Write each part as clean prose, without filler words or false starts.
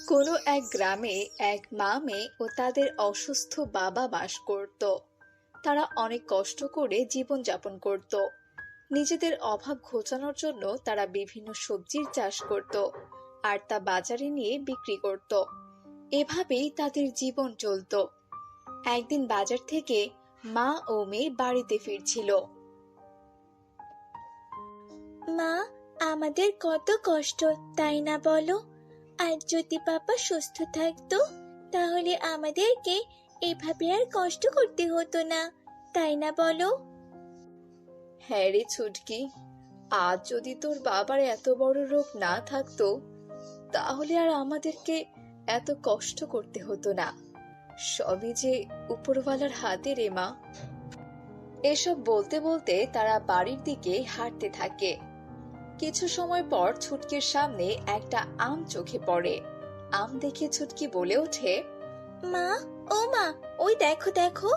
কোনো এক গ্রামে এক মা মেয়ে ও তাদের অসুস্থ বাবা বাস করত। তারা অনেক কষ্ট করে জীবনযাপন করত। নিজেদের অভাব ঘোচানোর জন্য তারা বিভিন্ন সবজির চাষ করত আর তা বাজারে নিয়ে বিক্রি করত। এভাবেই তাদের জীবন চলত। একদিন বাজার থেকে মা ও মেয়ে বাড়িতে ফিরছিল। মা, আমাদের কত কষ্ট, তাই না বলো? আর যদি পাপা সুস্থ থাকতো তাহলে আমাদেরকে এভাবে আর কষ্ট করতে হতো না, তাই না বলো? হ্যাঁ রে ছুটকি, আজ যদি তোর বাবার এত বড় রোগ না থাকতো তাহলে আর আমাদেরকে এত কষ্ট করতে হতো না। সবই যে উপরওয়ালার হাতে রে মা। এসব বলতে বলতে তারা বাড়ির দিকে হাঁটতে থাকে। কিছু সময় পর ছুটকির সামনে একটা আম চোখে পড়ে। আম দেখে ছুটকি বলে ওঠে, মা, ও মা, ওই দেখো দেখো,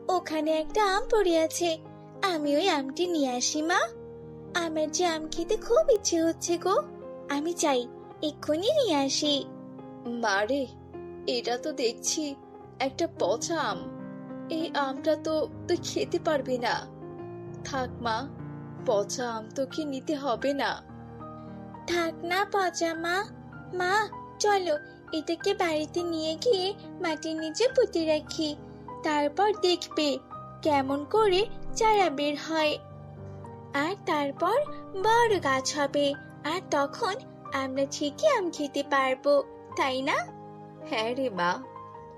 ওখানে একটা আম পড়ে আছে। আমি ওই আমটি নিয়ে আসি মা। আমার যে আম খেতে খুব ইচ্ছে হচ্ছে গো, আমি চাই এক্ষুনি নিয়ে আসি। মারে, এটা তো দেখছি একটা পচা আম। এই আমটা তো তুই খেতে পারবি না। থাক মা, পচা আম তোকে নিতে হবে না। থাক না পচা মা। মা, চলো এটাকে বাড়িতে নিয়ে গিয়ে মাটির নিচে পুঁতে রাখি। তারপর দেখবে কেমন করে চারা বের হয়। আর তারপর বড় গাছ হবে। আর তখন আমরা ঠিকই আম খেতে পারবো, তাই না? হ্যাঁ রে মা,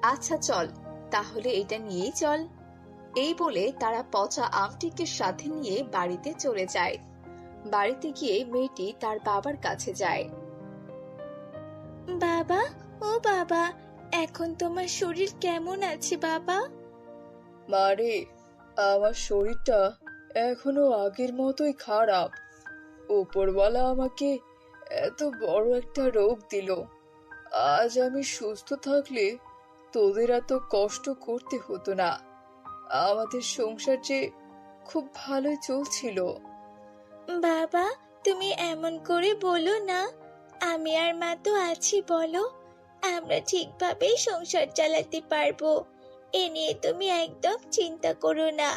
আচ্ছা চল, তাহলে এটা নিয়েই চল। এই বলে তারা পচা আমটিকে সাথে নিয়ে বাড়িতে চলে যায়। বাড়িতে গিয়ে মেয়েটি তার বাবার কাছে যায়। বাবা, ও বাবা, এখন তোমার শরীর কেমন আছে বাবা? মারে, আমার শরীরটা এখনো আগের মতোই খারাপ। উপরওয়ালা আমাকে এত বড় একটা রোগ দিল। আজ আমি সুস্থ থাকলে তোদের এত কষ্ট করতে হতো না। আমাদের সংসার যে খুব ভালোই চলছিল। বাবা, তুমি এমন করে বলো না। আমি আর মা তো আছি, বলো। আমরা ঠিকভাবেই সংসার চালাতে পারবো। এ নিয়ে তুমি একদম চিন্তা করো না।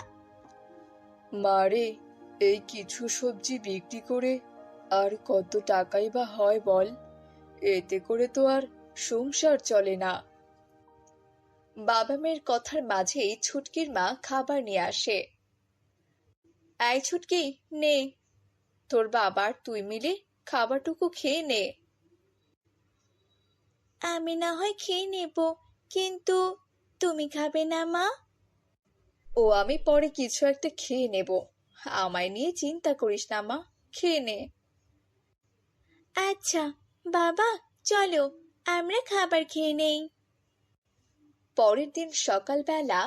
মারে, এই কিছু সবজি বিক্রি করে আর কত টাকাই বা হয় বল? এতে করে তো আর সংসার চলে না। বাবা মেয়ের কথার মাঝেই ছুটকির মা খাবার নিয়ে আসে। এই ছুটকি, নে, তোর বাবার তুই মিলে খাবারটুকু খেয়ে নে। আমি না হয় খেয়ে নেব, কিন্তু তুমি খাবে না মা? ও আমি পরে কিছু একটা খেয়ে নেব। আমায় নিয়ে চিন্তা করিস না মা, খেয়ে নে। আচ্ছা বাবা, চলো আমরা খাবার খেয়ে নেই। পরের দিন সকালবেলা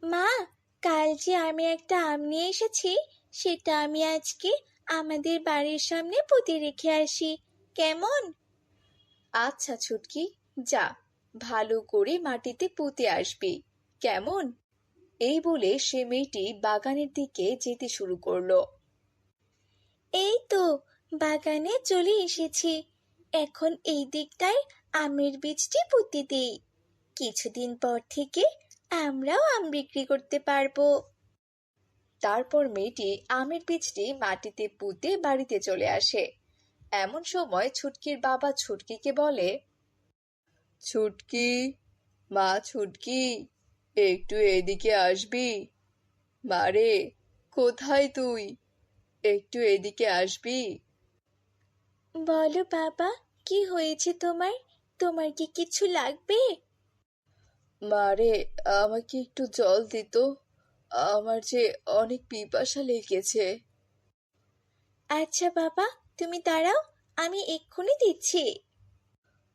মা, কাল যে আমি একটা আম নিয়ে এসেছি, সেটা আমি আজকে আমাদের বাড়ির সামনে পুঁতে রেখে আসি, কেমন? আচ্ছা ছুটকি, যা, ভালো করে মাটিতে পুঁতে আসবি, কেমন? এই বলে সে মেয়েটি বাগানের দিকে যেতে শুরু করলো। এই তো বাগানে চলে এসেছি। এখন এই দিকটায় আমের বীজটি পুঁতে দিই। কিছুদিন পর থেকে আমরাও আম বিক্রি করতে পারবো। তারপর মেয়েটি আমের বীজটি মাটিতে পুঁতে বাড়িতে চলে আসে। এমন সময় ছুটকির বাবা ছুটকিকে বলে, ছুটকি, মা ছুটকি, একটু এদিকে আসবি? মারে, কোথায় তুই? একটু এদিকে আসবি? বলো বাবা, কি হয়েছে তোমার? তোমার কি কিছু লাগবে? মারে, আমাকে একটু জল দিত। আমার যে অনেক পিপাসা লেগেছে। আচ্ছা বাবা, তুমি দাঁড়াও, আমি এক্ষুনি দিচ্ছি।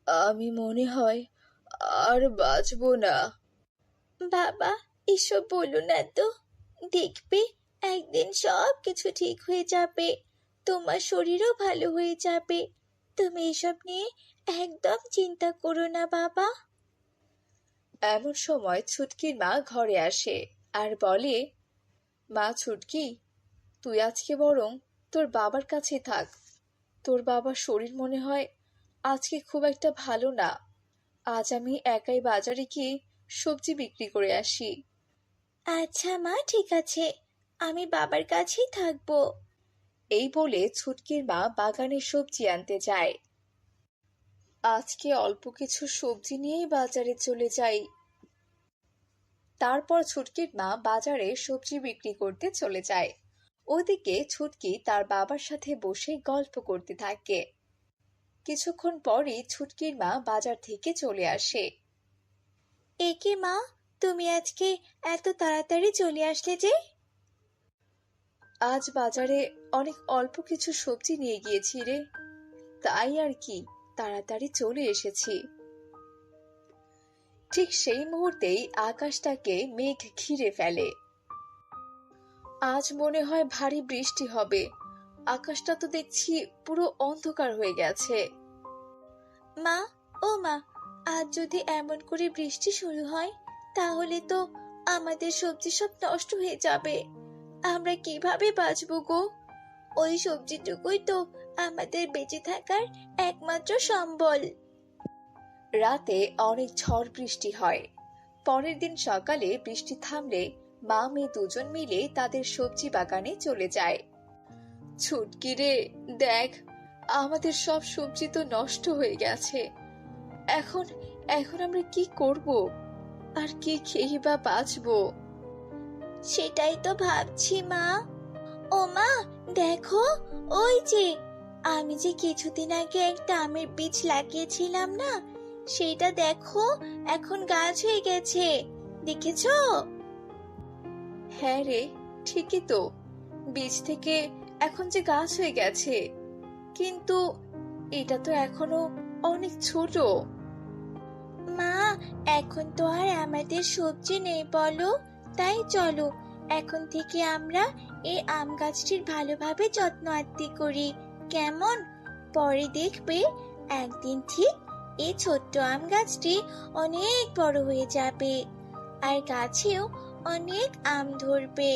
আমি মনে হয় আর বাঁচবো না। বাবা, এসব বলো না তো। দেখবে একদিন সব কিছু ঠিক হয়ে যাবে। তোমার শরীরও ভালো হয়ে যাবে। তুমি এসব নিয়ে একদম চিন্তা করো না বাবা। এমন সময় ছুটকির মা ঘরে আসে আর বলে, মা ছুটকি, তুই আজকে বরং তোর বাবার কাছে থাক। তোর বাবার শরীর মনে হয় আজকে খুব একটা ভালো না। আজ আমি একাই বাজারে গিয়ে সবজি বিক্রি করে আসি। আচ্ছা মা, ঠিক আছে, আমি বাবার কাছেই থাকবো। এই বলে ছুটকির মা বাগানে সবজি আনতে যায়। আজকে অল্প কিছু সবজি নিয়েই বাজারে চলে যাই। তারপর ছুটকির মা বাজারে সবজি বিক্রি করতে চলে যায়। ওদিকে ছুটকি তার বাবার সাথে বসে গল্প করতে থাকে। কিছুক্ষণ পরই ছুটকির মা বাজার থেকে চলে আসে। এ কি মা, তুমি আজকে এত তাড়াতাড়ি চলে আসলে যে? আজ বাজারে অনেক অল্প কিছু সবজি নিয়ে গিয়েছি রে, তাই আর কি, তাড়াতাড়ি চলে এসেছি। ঠিক সেই মুহূর্তেই আকাশটাকে মেঘ ঘিরে ফেলে। আজ মনে হয় ভারী বৃষ্টি হবে। আকাশটা তো দেখছি পুরো অন্ধকার হয়ে গেছে। মা, ও মা, আজ যদি এমন করে বৃষ্টি শুরু হয় তাহলে তো আমাদের সবজি সব নষ্ট হয়ে যাবে। আমরা কিভাবে বাঁচবো গো? ওই সবজিটুকুই তো আমাদের বেঁচে থাকার একমাত্র সম্বল। রাতে অনেক ঝড় বৃষ্টি হয়। পরের দিন সকালে বৃষ্টি থামলে মা মেয়ে দুজন মিলে তাদের সবজি বাগানে চলে যায়। ছুটকি রে, দেখ, আমাদের সব সবজি তো নষ্ট হয়ে গেছে। এখন এখন আমরা কি করব? আর কি খেয়ে বা বাঁচবো? সেটাই তো ভাবছি মা। ও মা, দেখো, ওই যে আমি যে কিছুদিন আগে একটা আমের বীজ লাগিয়েছিলাম না, সেটা দেখো এখন গাছ হয়ে গেছে, দেখেছো? হ্যাঁ রে, ঠিকই তো, বীজ থেকে এখন যে গাছ হয়ে গেছে, কিন্তু এটা তো এখনো অনেক ছোট। মা, এখন তো আর আমাদের সবজি নেই বলো, তাই চলো এখন থেকে আমরা এই আম গাছটির ভালোভাবে যত্ন আত্তি করি, কেমন? পরে দেখবে একদিন ঠিক এই ছোট্ট আম গাছটি অনেক বড় হয়ে যাবে, আর গাছেও অনেক আম ধরবে।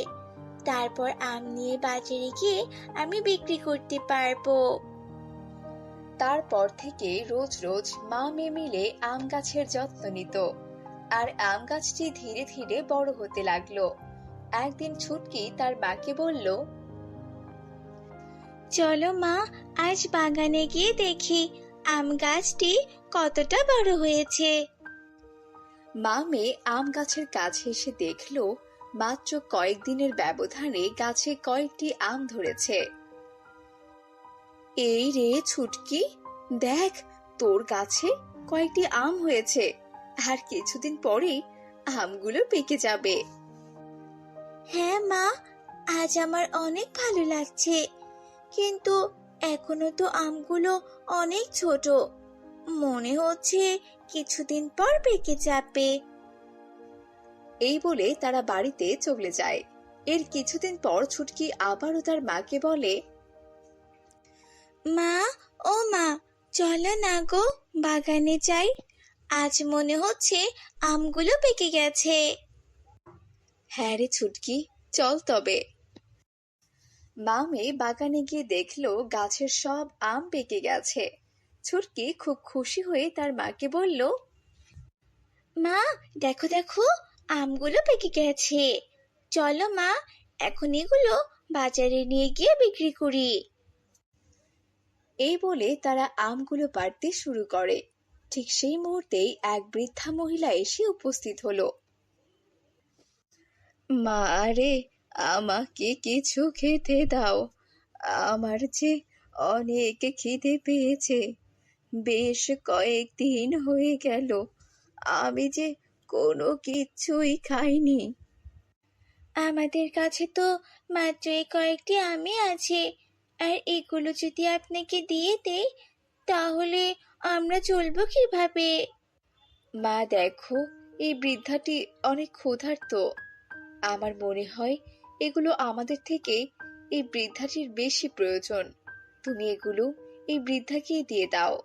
তারপর আম নিয়ে বাজারে গিয়ে আমি বিক্রি করতে পারবো। তারপর থেকে রোজ রোজ মা মেয়ে মিলে আম গাছের যত্ন নিত। আর আম গাছটি ধীরে ধীরে বড় হতে লাগলো। একদিন ছুটকি তার মাকে বলল, চলো মা, আজ বাগানে গিয়ে দেখি আম গাছটি কতটা বড় হয়েছে। মা মেয়ে আম গাছের কাছে এসে দেখলো মাত্র কয়েকদিনের ব্যবধানে গাছে কয়েকটি আম ধরেছে। এই রে ছুটকি, দেখ, তোর গাছে কয়েকটি আম হয়েছে, আর কিছুদিন পরেই আমগুলো পেকে যাবে। হ্যাঁ মা, আজ আমার অনেক ভালো লাগছে, কিন্তু এখনো তো আমগুলো অনেক ছোট, মনে হচ্ছে কিছুদিন পর পেকে যাবে। এই বলে তারা বাড়িতে চলে যায়। এর কিছুদিন পর ছুটকি আবারও তার মাকে বলে, মা, ও মা, চলো না গো, বাগানে যাই, আজ মনে হচ্ছে আমগুলো পেকে গেছে। হ্যাঁ রে ছুটকি, চল তবে। মা মেয়ে বাগানে গিয়ে দেখলো গাছের সব আম পেকে গেছে। ছুটকি খুব খুশি হয়ে তার মাকে বলল, মা, দেখো দেখো, আমগুলো পেকে গেছে, চলো মা, এখন এগুলো বাজারে নিয়ে গিয়ে বিক্রি করি। এই বলে তারা আমগুলো পাড়তে শুরু করে। ঠিক সেই মুহূর্তেই এক বৃদ্ধা মহিলা এসে উপস্থিত হলো। মা রে, আমাকে কিছু খেতে দাও, আমার যে অনেক খিদে পেয়েছে। বেশ কয়েকদিন হয়ে গেল আমি যে কোনো কিছুই খাইনি। আমাদের কাছে তো মাত্র এই কয়েকটি আমই আছে, আর এগুলো যদি আপনাকে দিয়ে দেই তাহলে আমরা চলবো কিভাবে? মা দেখো, এই বৃদ্ধাটি অনেক ক্ষুধার্ত। আমার মনে হয় এগুলো আমাদের থেকে এই বৃদ্ধাটির বেশি প্রয়োজন। তুমি এগুলো এই বৃদ্ধাকে দিয়ে দাও।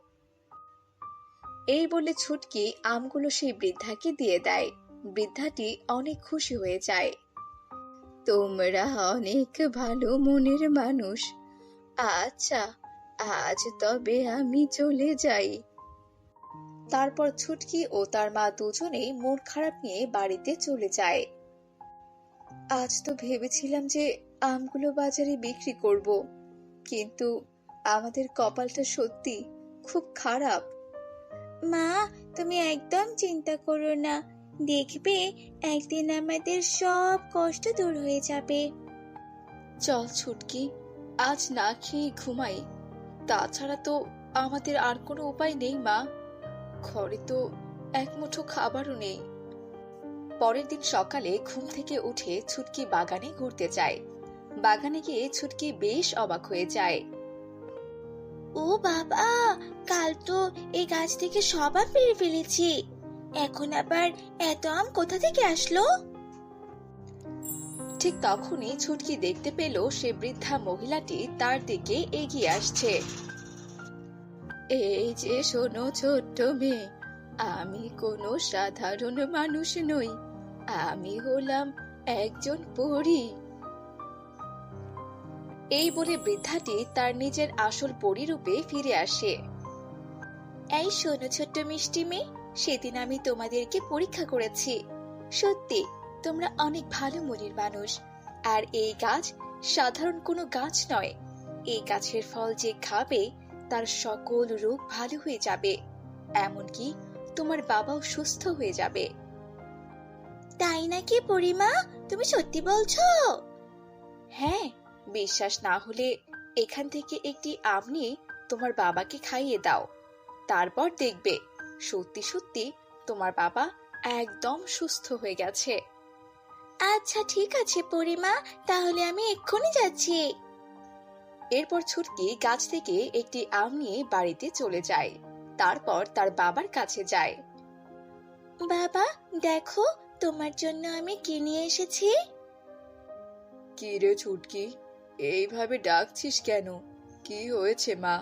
এই বলে ছুটকি আমগুলো সেই বৃদ্ধাকে দিয়ে দেয়। বৃদ্ধাটি অনেক খুশি হয়ে যায়। তোমরা অনেক ভালো মনের মানুষ। আচ্ছা, আজ তবে আমি চলে যাই। তারপর ছুটকি ও তার মা দুজনেই মন খারাপ নিয়ে বাড়িতে চলে যায়। আজ তো ভেবেছিলাম যে আমগুলো বাজারে বিক্রি করব, কিন্তু আমাদের কপালটা সত্যি খুব খারাপ। মা, তুমি একদম চিন্তা করো না, দেখবে একদিন আমাদের সব কষ্ট দূর হয়ে যাবে। চল ছুটকি, আজ না খেয়ে ঘুমাই। তাছাড়া তো আমাদের আর কোনো উপায় নেই মা, ঘরে তো এক মুঠো খাবারও নেই। পরের দিন সকালে ঘুম থেকে উঠে ছুটকি বাগানে ঘুরতে যায়। বাগানে গিয়ে ছুটকি বেশ অবাক হয়ে যায়। ও বাবা, কাল তো এই গাছ থেকে সব আম পেড়ে ফেলেছি, এখন আবার এত আম কোথা থেকে আসলো? ঠিক তখনই ছুটকি দেখতে পেল সে বৃদ্ধা মহিলাটি তার দিকে এগিয়ে আসছে। এই যে শোনো ছোট্ট মেয়ে, আমি কোনো সাধারণ মানুষ নই, আমি হলাম একজন পরী। এই বলে বৃদ্ধাটি তার নিজের আসল পরী রূপে ফিরে আসে। এই শোনো ছোট্ট মিষ্টি মেয়ে, সেদিন আমি তোমাদেরকে পরীক্ষা করেছি, সত্যি তোমরা অনেক ভালো মনের মানুষ। আর এই গাছ সাধারণ কোনো গাছ নয়, এই গাছের ফল যে খাবে তার সকল রোগ ভালো হয়ে যাবে, এমনকি তোমার বাবাও সুস্থ হয়ে যাবে। তাই নাকি পরিমা, তুমি সত্যি বলছো? হ্যাঁ, বিশ্বাস না হলে এখান থেকে একটি আম নিয়ে তোমার বাবাকে খাইয়ে দাও, তারপর দেখবে সত্যি সত্যি তোমার বাবা একদম সুস্থ হয়ে গেছে। আচ্ছা ঠিক আছে পরিমা, তাহলে আমি এক্ষুনি যাচ্ছি। এরপর ছুটকি গাছ থেকে একটি আম নিয়ে বাড়িতে চলে যায়, তারপর তার বাবার কাছে যায়। বাবা দেখো, তোমার জন্য আমি কি নিয়ে এসেছি। কি রে ছুটকি, এইভাবে ডাকছিস কেন? কি হয়েছে মা?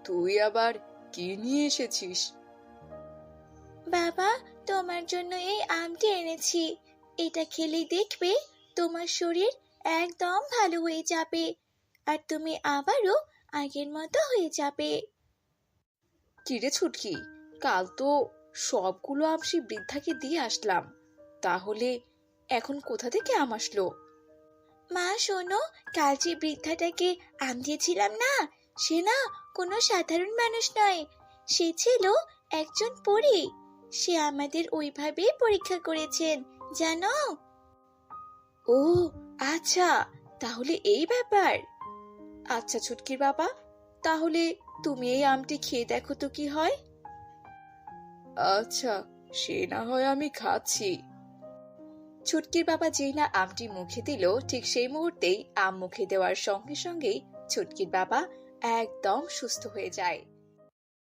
তুই আবার কি নিয়ে এসেছিস? বাবা, তোমার জন্য এই আমটি এনেছি, এটা খেলেই দেখবে তোমার শরীর একদম ভালো হয়ে যাবে, আর তুমি আবারও আগের মতো হয়ে যাবে। কি রে ছুটকি, কাল তো সবগুলো আম সেই বৃদ্ধাকে দিয়ে আসলাম, তাহলে এখন কোথা থেকে আম আসলো? মা শোনো, কাল যে বৃদ্ধাটাকে আম দিয়েছিলাম না, সে না কোনো সাধারণ মানুষ নয়, সে ছিল একজন পরী। সে আমাদের ওইভাবেই পরীক্ষা করেছেন, জানো? ও আচ্ছা, তাহলে এই ব্যাপার। আচ্ছা ছুটকির বাবা, তাহলে তুমি এই আমটি খেয়ে দেখো তো কি হয়। আচ্ছা, সে না হয় আমি খাচ্ছি। ছুটকির বাবা যেই না আমটি মুখে দিল, ঠিক সেই মুহূর্তেই আম মুখে দেওয়ার সঙ্গে সঙ্গেই ছুটকির বাবা একদম সুস্থ হয়ে যায়।